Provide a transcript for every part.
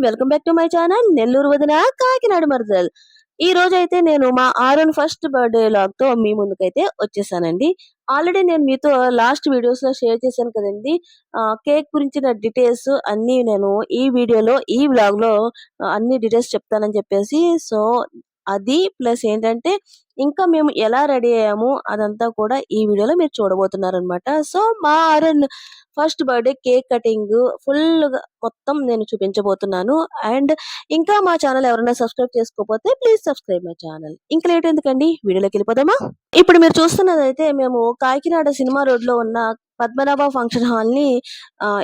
Welcome back to my channel Nellore వదిన కాకినాడ మరదల్. ఈ రోజైతే నేను మా ఆరున్ ఫస్ట్ బర్త్‌డే వ్లాగ్‌తో మీ ముందుకైతే వచ్చేసానండి. ఆల్రెడీ నేను మీతో లాస్ట్ వీడియోస్‌లో షేర్ చేశాను కదండీ! కేక్ గురించిన డీటెయిల్స్ అన్నీ నేను ఈ వీడియోలో, ఈ వ్లాగ్‌లో అన్ని డీటెయిల్స్ చెప్తానని చెప్పేసి సో, అది ప్లస్ ఏంటంటే ఇంకా మేము ఎలా రెడీ అయ్యాము అదంతా కూడా ఈ వీడియోలో మీరు చూడబోతున్నారనమాట. సో, మా Arun first birthday cake cutting ఫుల్‌గా మొత్తం నేను చూపించబోతున్నాను. అండ్ ఇంకా మా ఛానల్ ఎవరైనా సబ్స్క్రైబ్ చేసుకోకపోతే ప్లీజ్ సబ్స్క్రైబ్ మై ఛానల్. ఇంక లేట్ ఎందుకండి వీడియోలోకెళ్ళిపోదామా? ఇప్పుడు మీరు చూస్తున్నదైతే మేము కాకినాడ సినిమా రోడ్‌లో ఉన్న పద్మనాభ ఫంక్షన్ హాల్‌ని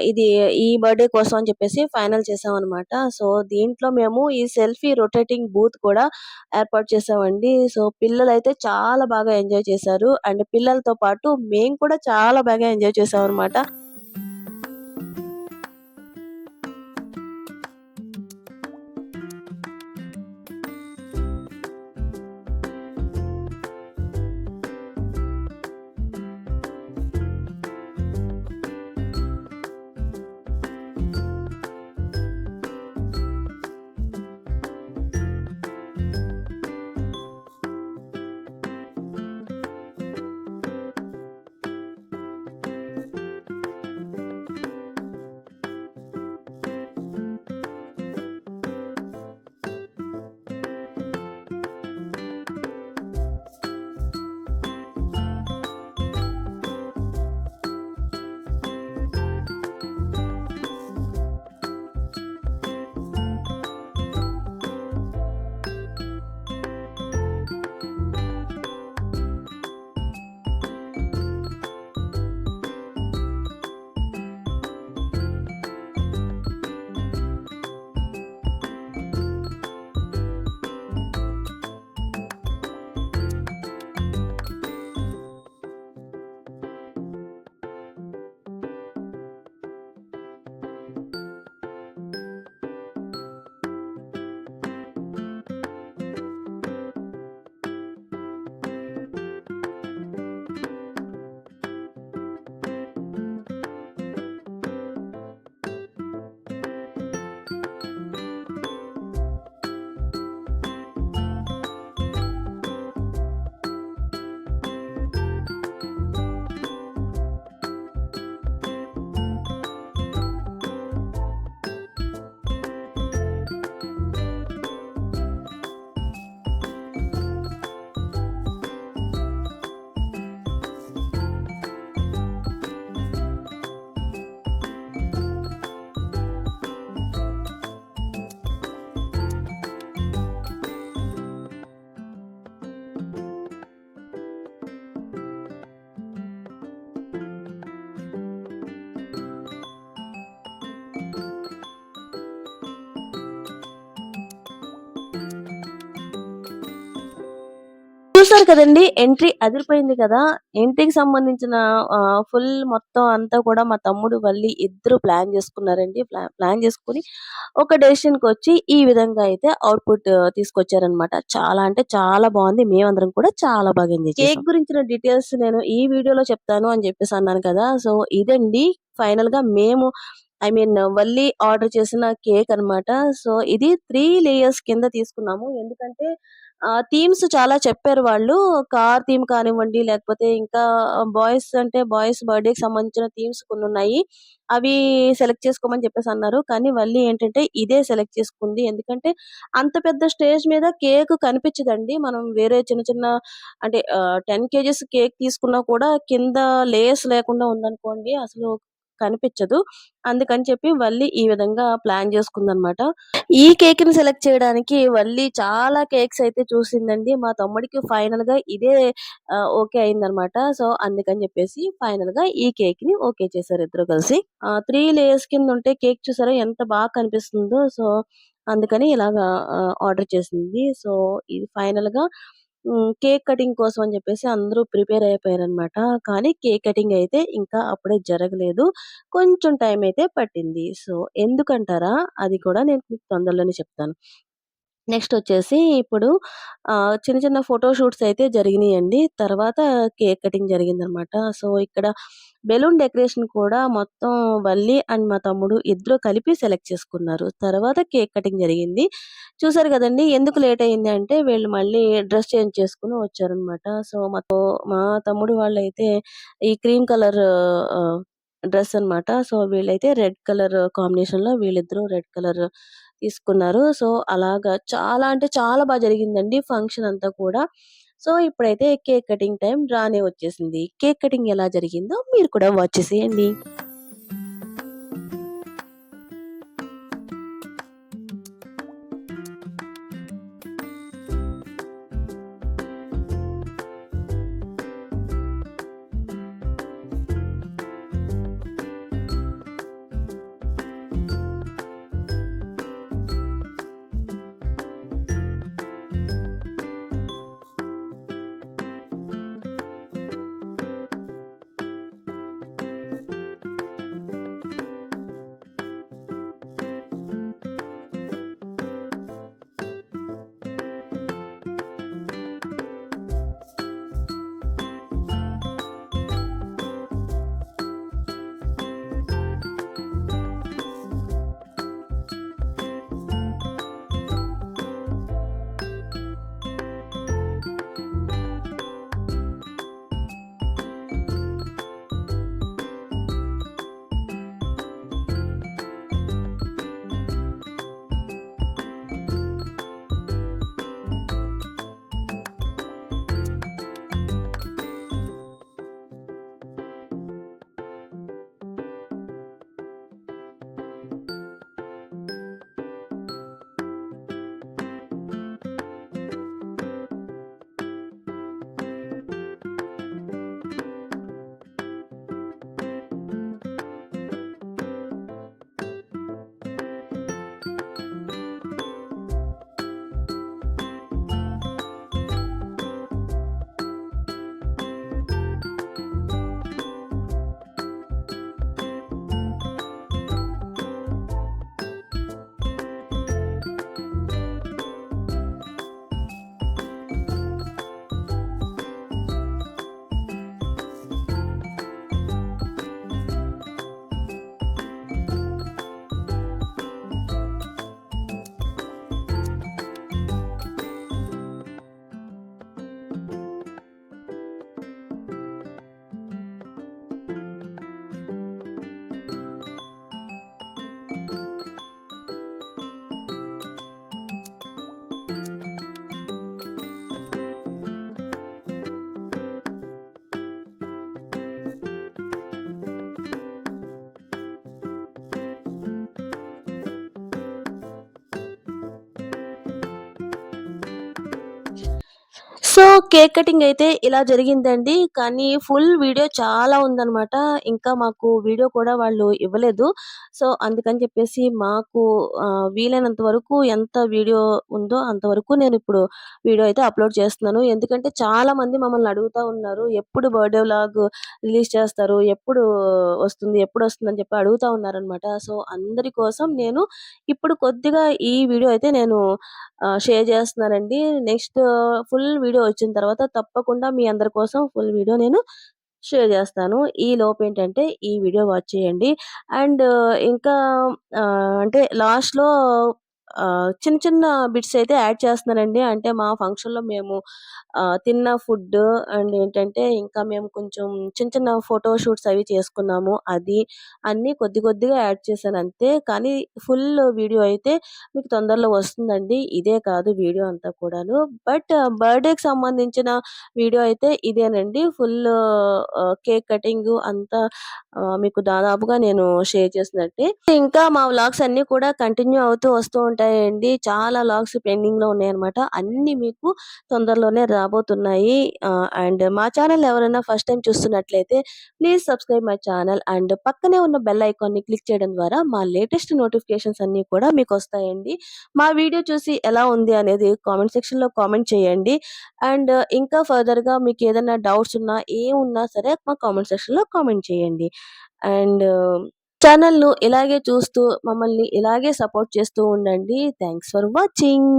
ఇది ఈ బర్త్‌డే కోసం అని చెప్పేసి ఫైనల్ చేసామనమాట. సో, దీంట్లో మేము ఈ సెల్ఫీ రొటేటింగ్ బూత్ కూడా ఏర్పాటు చేసామండి. సో, పిల్లలైతే చాలా బాగా ఎంజాయ్ చేశారు. అండ్ పిల్లలతో పాటు మేము కూడా చాలా బాగా ఎంజాయ్ చేసామనమాట. చూసారు కదండీ! ఎంట్రీ అదిరిపోయింది కదా! ఎంట్రీకి సంబంధించిన ఫుల్ మొత్తం అంతా కూడా మా తమ్ముడు, వల్లి ఇద్దరు ప్లాన్ చేసుకున్నారండి. ప్లాన్ చేసుకొని ఒక డెసిషన్‌కొచ్చి ఈ విధంగా అయితే అవుట్‌పుట్ తీసుకొచ్చారనమాట. చాలా అంటే చాలా బావుంది. మేమందరం కూడా చాలా బాగా ఎంజాయ్ చేసాం. కేక్ గురించిన డీటెయిల్స్ నేను ఈ వీడియోలో చెప్తాను అని చెప్పేసి అన్నాను కదా! సో, ఇదండి ఫైనల్‌గా మేము వల్లి ఆర్డర్ చేసిన కేక్ అన్నమాట. సో, ఇది 3 లేయర్స్ కింద తీసుకున్నాము. ఎందుకంటే థీమ్స్ చాలా చెప్పారు వాళ్ళు. కార్ థీమ్ కానివ్వండి, లేకపోతే ఇంకా బాయ్స్ అంటే బాయ్స్ బర్త్‌డేకి సంబంధించిన థీమ్స్ కొన్నున్నాయి. అవి సెలెక్ట్ చేసుకోమని చెప్పేసన్నారు. కానీ వల్లి ఏంటంటే ఇదే సెలెక్ట్ చేసుకుంది. ఎందుకంటే అంత పెద్ద స్టేజ్ మీద కేక్ కనిపించదండి. మనం వేరే చిన్న చిన్న అంటే 10 కేజీస్ కేక్ తీసుకున్నా కూడా కింద లేయర్స్ లేకుండా ఉందనుకోండి అసలు కనిపించదు. అందుకని చెప్పి వల్లి ఈ విధంగా ప్లాన్ చేసుకుందనమాట. ఈ కేక్‌ని సెలెక్ట్ చేయడానికి వల్లి చాలా కేక్స్ అయితే చూసిందండి. మా తమ్ముడికి ఫైనల్‌గా ఇదే ఓకే అయిందనమాట. సో, అందుకని చెప్పేసి ఫైనల్‌గా ఈ కేక్‌ని ఓకే చేశారు ఇద్దరు కలిసి. 3 లేయర్స్ కింద ఉంటే కేక్ చూసారా ఎంత బాగా కనిపిస్తుందో. సో, అందుకని ఇలాగా ఆర్డర్ చేసింది. సో, ఇది ఫైనల్‌గా కేక్ కటింగ్ కోసం అని చెప్పేసి అందరూ ప్రిపేర్ అయిపోయారనమాట. కానీ కేక్ కటింగ్ అయితే ఇంకా అప్పుడే జరగలేదు. కొంచెం టైం అయితే పట్టింది. సో, ఎందుకంటారా? అది కూడా నేను మీకు తొందరలోనే చెప్తాను. నెక్స్ట్ వచ్చేసి ఇప్పుడు చిన్న చిన్న ఫోటో షూట్స్ అయితే జరిగినియండి. తర్వాత కేక్ కటింగ్ జరిగిందనమాట. సో, ఇక్కడ బెలూన్ డెకరేషన్ కూడా మొత్తం వల్లి అండ్ మా తమ్ముడు ఇద్దరు కలిపి సెలెక్ట్ చేసుకున్నారు. తర్వాత కేక్ కటింగ్ జరిగింది. చూసారు గదండీ! ఎందుకు లేట్ అయింది అంటే వీళ్ళు మళ్ళీ డ్రెస్ చేంజ్ చేసుకొని వచ్చారనమాట. సో, మా తమ్ముడు వాళ్ళైతే ఈ క్రీమ్ కలర్ ఆహ్, డ్రెస్ అనమాట. సో, వీళ్ళైతే రెడ్ కలర్ కాంబినేషన్‌లో వీళ్ళిద్దరూ రెడ్ కలర్ తీసుకున్నారు. సో, అలాగా చాలా అంటే చాలా జరిగిందండి ఫంక్షన్ అంతా కూడా. సో, ఇప్పుడైతే కేక్ కటింగ్ టైమ్ రానే వచ్చేసింది. కేక్ కటింగ్ ఎలా జరిగిందో మీరు కూడా వాచ్ చేసేయండి. సో, కేక్ కటింగ్ అయితే ఇలా జరిగిందండి. కానీ ఫుల్ వీడియో చాలా ఉందనమాట. ఇంకా మాకు వీడియో కూడా వాళ్ళు ఇవ్వలేదు. సో, అందుకని చెప్పేసి మాకు వీలైనంత వరకు ఎంత వీడియో ఉందో అంతవరకు నేనిప్పుడు వీడియో అయితే అప్‌లోడ్ చేస్తున్నాను. ఎందుకంటే చాలా మంది మమ్మల్ని అడుగుతా ఉన్నారు. ఎప్పుడు బర్త్‌డే వ్లాగ్ రిలీజ్ చేస్తారు? ఎప్పుడు వస్తుంది? ఎప్పుడొస్తుందని చెప్పి అడుగుతా ఉన్నారనమాట. సో, అందరి కోసం నేను ఇప్పుడు కొద్దిగా ఈ వీడియో అయితే నేను షేర్ చేస్తున్నానండి. నెక్స్ట్ ఫుల్ వీడియో వచ్చిన తర్వాత తప్పకుండా మీ అందరి కోసం ఫుల్ వీడియో నేను షేర్ చేస్తాను. ఈలోపేంటంటే ఈ వీడియో వాచ్ చేయండి. అండ్ ఇంకా అంటే లాస్ట్‌లో చిన్న చిన్న బిట్స్ అయితే యాడ్ చేస్తున్నానండి. అంటే మా ఫంక్షన్‌లో మేము తిన్న ఫుడ్ అండ్ ఏంటంటే ఇంకా మేము కొంచెం చిన్న చిన్న ఫోటో షూట్స్ అవి చేసుకున్నాము. అది అన్నీ కొద్ది కొద్దిగా యాడ్ చేశానంతే. కానీ ఫుల్ వీడియో అయితే మీకు తొందరలో వస్తుందండి. ఇదే కాదు వీడియో అంతా కూడాను. బట్ బర్త్‌డేకి సంబంధించిన వీడియో అయితే ఇదేనండి. ఫుల్ కేక్ కటింగు అంతా మీకు దాదాపుగా నేను షేర్ చేసినట్టే. ఇంకా మా వ్లాగ్స్ అన్నీ కూడా కంటిన్యూ అవుతూ వస్తూ ఉంటాయండి. చాలా వ్లాగ్స్ పెండింగ్‌లో ఉన్నాయన్నమాట. అన్నీ మీకు తొందరలోనే రాబోతున్నాయి. అండ్ మా ఛానెల్ ఎవరైనా ఫస్ట్ టైమ్ చూస్తున్నట్లయితే please subscribe my channel and పక్కనే ఉన్న బెల్ ఐకాన్‌ని క్లిక్ చేయడం ద్వారా మా లేటెస్ట్ నోటిఫికేషన్స్ అన్నీ కూడా మీకొస్తాయండి. మా వీడియో చూసి ఎలా ఉంది అనేది కామెంట్ సెక్షన్‌లో కామెంట్ చేయండి. అండ్ ఇంకా ఫర్దర్‌గా మీకేదైనా డౌట్స్ ఉన్నా, ఏమున్నా సరే మా కామెంట్ సెక్షన్‌లో కామెంట్ చేయండి. అండ్ ఛానెల్‌ను ఇలాగే చూస్తూ మమ్మల్ని ఇలాగే సపోర్ట్ చేస్తూ ఉండండి. Thanks for watching.